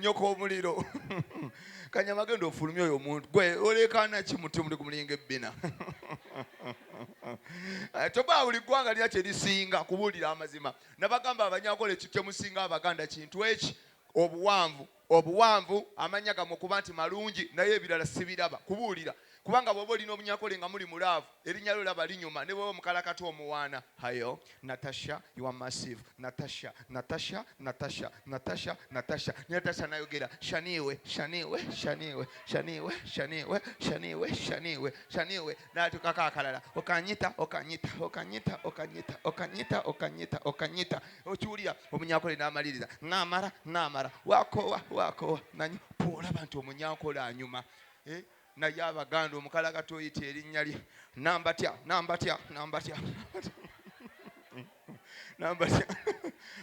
Nyoko omuliro. Kanyama gendo ofulumya oyo omuntu. Gwe olekana ki mutima muli kumulinga ebbina. Toba buli ggwanga lya kye lisinga kubuulira amazima. Nabagamba abanyankole ekyo musinga abaganda kintu eki obuwanvu amanya gamu kuba nti malungi naye ebirala sibiraba kubuulira. Kubanga bw'oba olina omunyankole nga muli mulaavu erinnya lyo laba linyuma ne bw'oba omukalakati omuwaana. Hayo Natasha, you are massive. Natasha nayogera shaniwe n'atuukako akalala okanyita okiwulira omunyankole n'amaliriza n'amara wakowa nanyi olaba nti omunyankole anyuma. Naye abaganda omukalakati oyita erinnya lye nambatya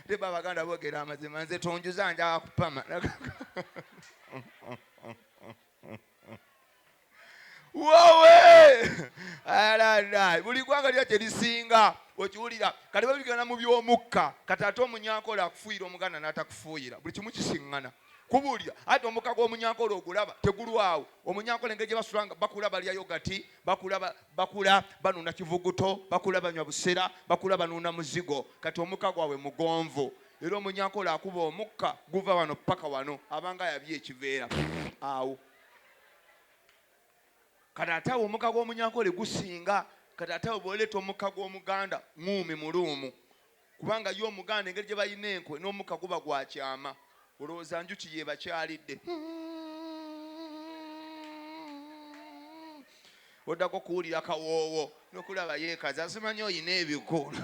leba abaganda boogera amazima nze tonjuza njaga kupama wowe alala buli ggwanga lya kye lisinga okiwulira kati babigana mu by'omukka kati ate omunyankole akufuuyira omuganda n'atakufuuyira buli kimu kisiŋŋana kubuulira ate omukka gw'omunyankole ogulaba tegulwawo. Omunyankole engeri gye basulanga bakula balya yogati bakula banuuna kivuguto bakula banywa busera bakula banuuna muzigo kati omukka gwabwe mugonvu era omunyankole akuba omukka guva wano paka wano abanga yabye ekiveera awo kati ate awo omukka gw'omunyankole gusinga kati ate awo bw'oleeta omukka gw'omuganda muumi muluumu kubanga yo omuganda engeri gye balina enkwe n'omukka guba gwa kyama. Olowooza njuki ye bakyalidde oddako kuwulira kawoowo n'okulaba yeekaza simanyi oyina ebikulu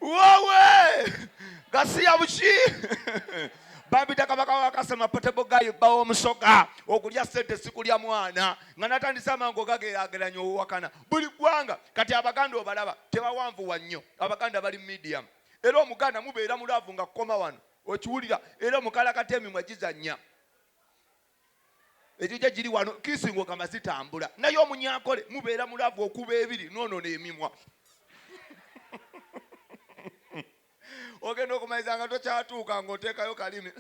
wowe gasiya buki bambita kabaka wakasema potebo gayo bawo omusoga okulya sente sikulya mwana nga natandisa amango gageraageranya owakana buli ggwanga kati abaganda obalaba tebawanvu wannyo abaganda bali medium era omuganda mubeera mulaavu nga kukoma wano okiwulira era omukalakati emimwa gizannya ekijja giri wano kisingo kama zitambula naye omunyankole mubeera mulaavu okuba ebiri noono n'emimwa ogenda okumaliza nga tokyatuuka ng'oteekayo kalimi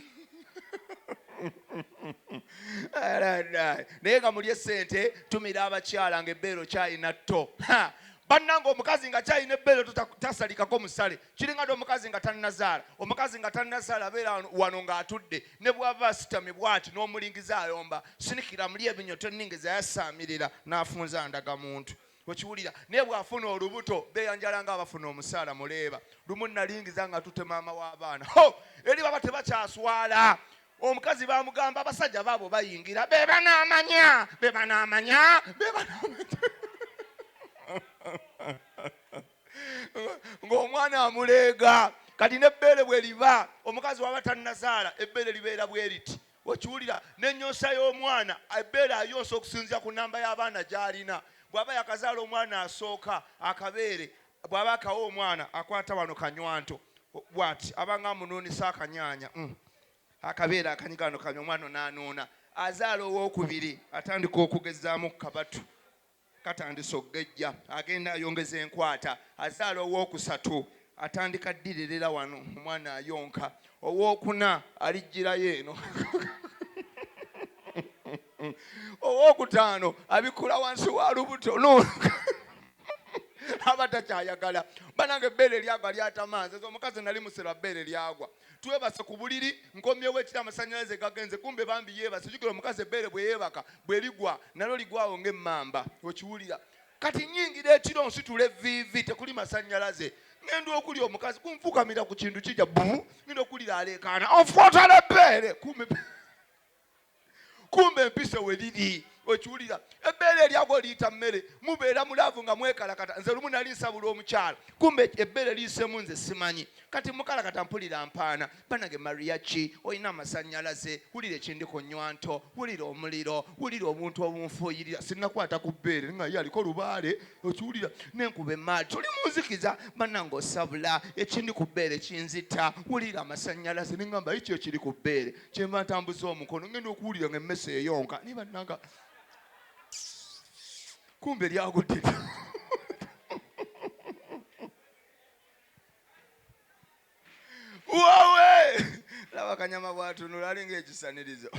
naye nga muli essente tumira abakyala ng'ebbeero kyayina tto bannanga omukazi nga kyayina ebbeero tasalikako musale kiringa ti omukazi nga tannazaala omukazi nga tannazaala abeera wano ng'atudde ne bw'ava asitamye bw'ati n'omulingiza ayomba sinikira muli ebinyoto enningiza yasaamirira n'afunza ndagamuntu okiwulira naye bw'afuna olubuto beeyanjala nga abafuna omusaala muleeba lumu nalingiza nga tutte maama w'abaana eri baba tebakyaswala omukazi bamugamba abasajja baabo bayingira bebanamanya ng'omwana amuleega kati n'ebbeere bwe liba omukazi waba tannazaala ebbeere libeera bwe riti okiwulira n'ennyosa y'omwana ebbeere ayonsa okusinziira ku nnamba y'abaana gy'alina bw'aba yakazaala omwana asooka akabeere bw'aba akawa omwana akwata wano kanywanto bw'ati abanga amunuunisa akanyaanya akabeere akanyigano kanywa omwana n'anuuna azaala owookubiri atandika okugezaamu kabatu katandisa okugejja agenda ayongeza enkwata azaala owookusatu atandika ddirerera wano omwana ayonka owookuna alijjirayo eno owookutaano abikula wansi wa lubuto aba takyayagala banange ebbeere lyagwa lyatamanze omukazi nali musera bbeere lyagwa twebase ku buliri nkomyewo ekiri amasanyalaze gagenze kumbe bambi yeebase jukira omukazi ebbeere bwe yeebaka bwe ligwa nalyo ligwawo ng'emmamba okiwulira kati nyingira ekiro nsitula evviivi tekuli masanyalaze ngenda okulya omukazi kunfukamira ku kintu kijja ngenda okulira aleekaana onfuotala ebbeere kumbe empise we liri okiwulira ebbeere eryagwa liyita mmere mubeera mulaavu nga mwekalakata nze lumu nali nsabula omukyala kumbe ebbeere liyisemu nze simanyi kati mukalakata mpulira mpaana banage Mariach olina amasanyalaze wulira ekindi ku nnywanto wulira omuliro wulira omuntu obunfuuyirira sinnakwata ku bbeere nga ye aliko lubaale okiwulira n'enkuba emaali tuli munzikiza bannange osabula ekindi ku bbeere kinzita wulira amasanyalaze neŋŋamba ekyo ekiri ku bbeere kyenva ntambuza omukono ngenda okuwulira ng'emmese eyonka ne bannanga kumbe lyagudde akanyama bw'atunula alinga ekisanirizo.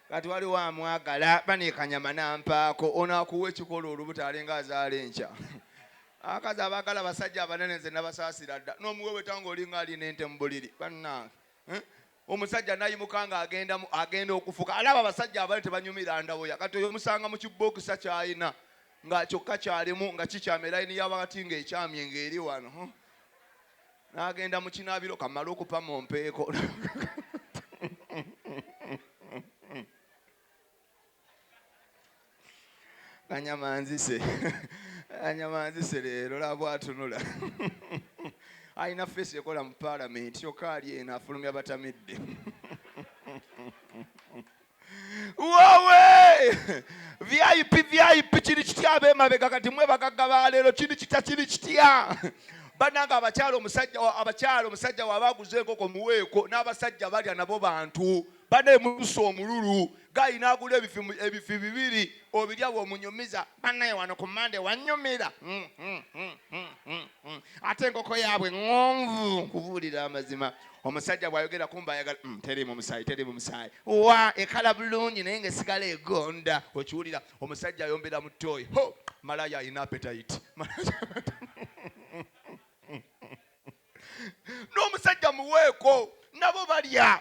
Kati waliwo amwagala baneekanyama nampaako onaakuwa ekikola olubuto alinga azaala enkya. Akazi abaagala abasajja abanene nze nabasaasira dda n'omuweweta ng'olinga alina ente mu buliri bannange. Omusajja nayimuka nga agenda okufuka alaba abasajja abali tebanyumira ndawoya kati oyo omusanga mu kibookisa ky'alina nga kyokka kyalimu nga kikyama elayini y'abakati ng'ekyamye ng'eri wano n'agenda mu kinaabiro kamala okupa mu mpeeko. Kanyamanzise leero laba atunula. Alina feesi ekola mu paalamenti kyokka ali eno afulumya batamidde. Wowe VIP kiri kitya ab'emabega kati mwe bagagga ba leero kiri kitya. Bannanga abakyala omusajja w'abaguze enkoko muweeko n'abasajja balya nabo bantu bane musa omululu gayina agula ebifi 2 obirya bw'omunyumiza bannaye wano ku Mande wanyumira ate enkoko yaabwe ŋŋonvu kubuulira amazima. Omusajja bw'ayogera kumba ayagala teri mu musaayi wa ekala bulungi naye ng'esigala egonda okiwulira. Omusajja ayombera mu ttooyi malaya ayina appetite. N'omusajja muweeko nabo balya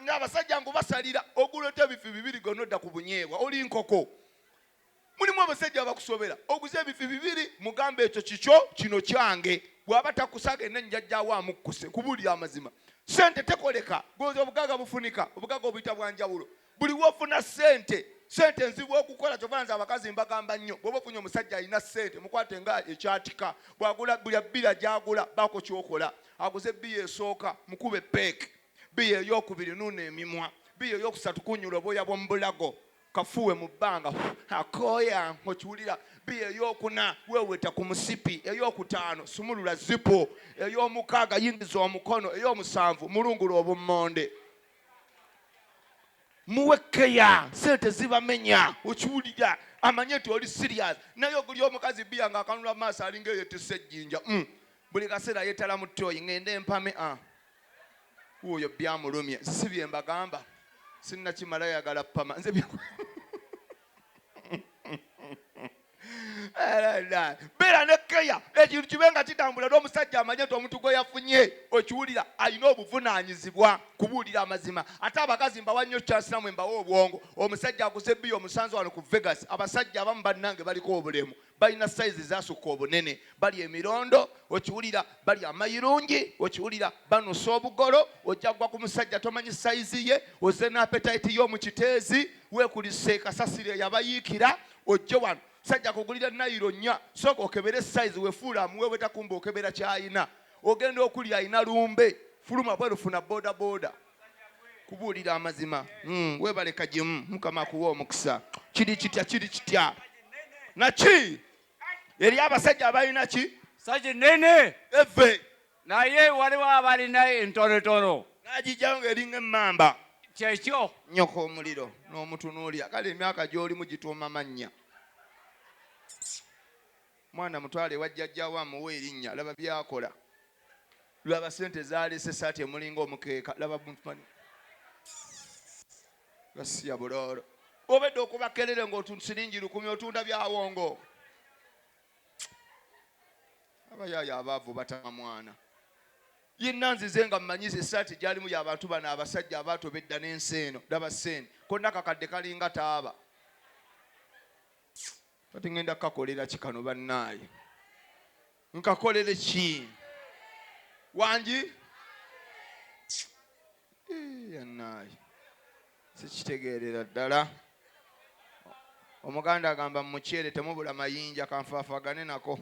n'abasajja ngo basalira oguleta ebifi 2 gonna odda ku bunyeebwa oli nkoko. Mulimu abasajja abakusobera oguze ebifi 2 mugamba ekyo kikyo kino kyange bw'aba takusaga enna njajjaawo amukkuse kubuulira amazima. Sente tekoleka goza obugaga bufunika obugaga obuyita bwa njawulo buli wofuna sente nzibu okukola kyovanza abakazi mbagamba nnyo bw'oba ofunye omusajja alina sente mukwate nga ekyatika bw'agula buli bbira gy'agula baako kyokola aguze bbiya esooka mukube peeke bbiya ey'okubiri nuuna emimwa bbiya ey'okusatu kunyula obwoya bw'omu bulago kafuwe mu bbanga akooya okiwulira bbiya ey'okuna weeweta ku musipi ey'okutaano sumulula zipo ey'omukaaga yingiza omukono ey'omusanvu mulungula obummonde. Muwekeya sente zibamenya okiwulira amanye nti oli serious naye oguli omukazi bbiya ng'akanula maaso alinga eyetisse ejjinja buli kaseera yeetala mu ttooyi ngende empame oyo byamulumye si bye mbagamba sinnakimala yagala pama nze beera ne keya ekintu kibe nga kitambula n'omusajja amanye nti omuntu gwe yafunye okiwulira alina obuvunaanyizibwa kubuulira amazima. Ate abakazi mbawa nnyo kyansinamu mbawa obwongo. Omusajja aguze bbiya omusanzu wano ku Vegas abasajja abamu bannange baliko obulemu balina sayizi zasukka obunene bali emirondo okiwulira bali amayirungi okiwulira banusa obugolo ojja gwa ku musajja tomanyi sayizi ye ozze n'apetite y'omukiteezi weekulise kasasiro yabayiikira ojje wano sajja kugulira nayiro nnya sooka okebera size wefuula amuwe bwetakumba okebera kyayina ogenda okulya ayina lumbe fuluma bwerufuna boda kubuulira amazima. Weebaleka gimu mukama akuwa omukisa. Kiri kitya naki eri abasajja abalina ki saji nene eve naye waliwo abalina entonotono n'agijjayo ng'eringa emmamba kyekyo nyoka omuliro n'omutunuulya kale emyaka gy'olimu gituuma mannya. Mwana mutwale wajjajjaawo amuwe erinnya laba byakola laba sente zaalese saati emulinga omukeeka laba gasiya buloolo obedde okubakerere ng'otusiringi 10 otunda byawongo. Abayaaya abaavu batama mwana yenna nzize nga mmanyize esaati gyalimu y'abantu bano abasajja abaatobedda n'ensi eno laba sente konna kakadde kalinga taaba kati ngenda kakolera kikano bannaaye nkakolere ki wangi yannaaye sikitegeerera ddala. Omuganda agamba mu muceere temubula mayinja kanfaafagane nako.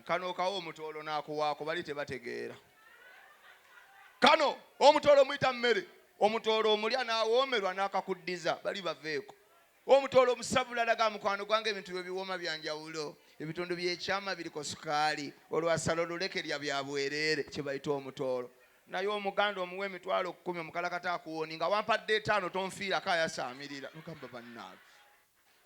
Kano okawo omutoolo n'akuwaako bali tebategeera. Kano omutoolo muyita mmere omutoolo omulya n'awoomerwa n'akakuddiza bali baveeko. Omutoolo omusabula laga mukwano gwange ebintu ebiwooma byanjawulo ebitundu by'ekyama biriko sukaali olwasala olulekerya bya bwereere kye bayita omutoolo. Naye omuganda omuwe emitwalo 10 omukalakata akuwoni nga wampadde 5 tonfiirako ayasaamirira mugamba bannaabe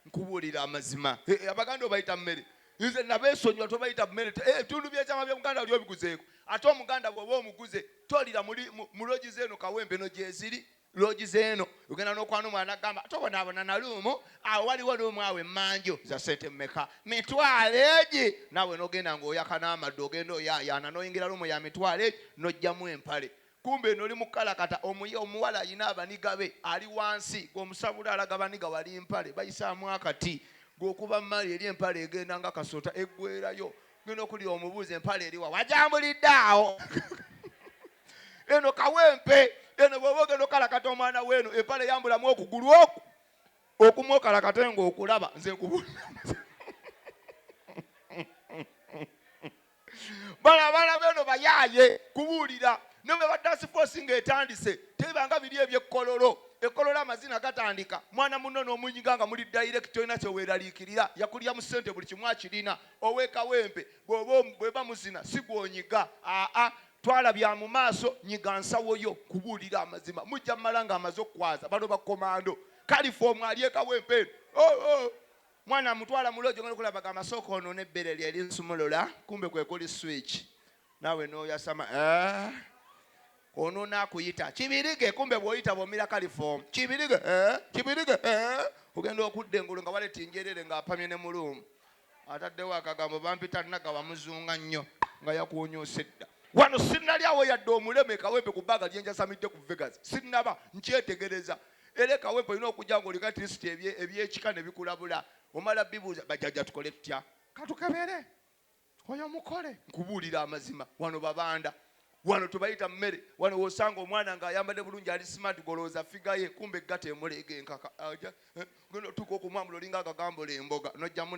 nkubuulira amazima. Abaganda obayita mmere. Nze nabeesonyiwa tobayita mmere. Ebitundu by'ekyama by'Omuganda oli obiguzeeko. Ate Omuganda bw'oba omuguze tolira mu logi z'eno Kawempe no gyeziri. Logi z'eno ogenda n'okwana omwana agamba tobonaabona na luumu awo waliwo luumu awo emmanjo za ssente mmeka mitwalo egi naawe n'ogenda ng'oyaka n'amadde ogenda oyayaana n'oyingira luumu ya mitwalo egi n'ojjamu empale. Kumbe eno oli mu kkalakata omuwala ayina abaniga be ali wansi g'omusabula alaga abaniga wali empale bayisaamu akati g'okuba mmali eri empale egenda nga kasota eggwerayo genda okulira omubuuzi empale eriwa wajambulidde awo. Eno Kawempe eno bw'oba ogenda okalakata omwana weeno empale yambulamu okugulu oku okumu okalakata ng'okulaba nze nkubuulira. Bano abaana beno bayaaye kubuulira ne bwe badasi force ng'etandise tebanga biri ebyekkololo ekkololo amazina gatandika mwana muno n'omunyiga nga muli direct olina kyeweeraliikirira yakulya mu ssente buli kimu akirina ow'e Kawempe bw'eba muzina si gw'onyiga twala bya mu maaso nyiga nsawo yo kubuulira amazima mujja mmala ng'amaze okukwaza bano bakomando kalifomu ali e Kawempe mwana mutwala mulojo ngalo kulaba amasoko ono n'ebbere lyeri nsumulola kumbe kwe kuli switch nawe n'oyasama ono nakuyita kibirige kumbe bw'oyita bw'omira kalifomu kibirige ogenda okudda engulu nga waleeta njerere ng'apamye ne mulumu ataddewo akagambo bampita nagawa muzunga nnyo nga yakuwonyoose dda. Wano sinnali awo yadde omuleme Kawempe ku bbaga lyenjasamidde ku Vegas sinnaba nkyetegereza era Kawempe olina okujja ng'olina tirisiti ebyekika ne bikulabula omala bibuuza bajjajja tukole tutya katukebere oyo mukole nkubuulira amazima. Wano babanda wano tubayita mmere wano wosanga omwana ng'ayambadde bulungi ali smart golooza figa ye kumbe gatta emuleega enkaka genda otuuka okumwamula olinga agagambula emboga nojjamu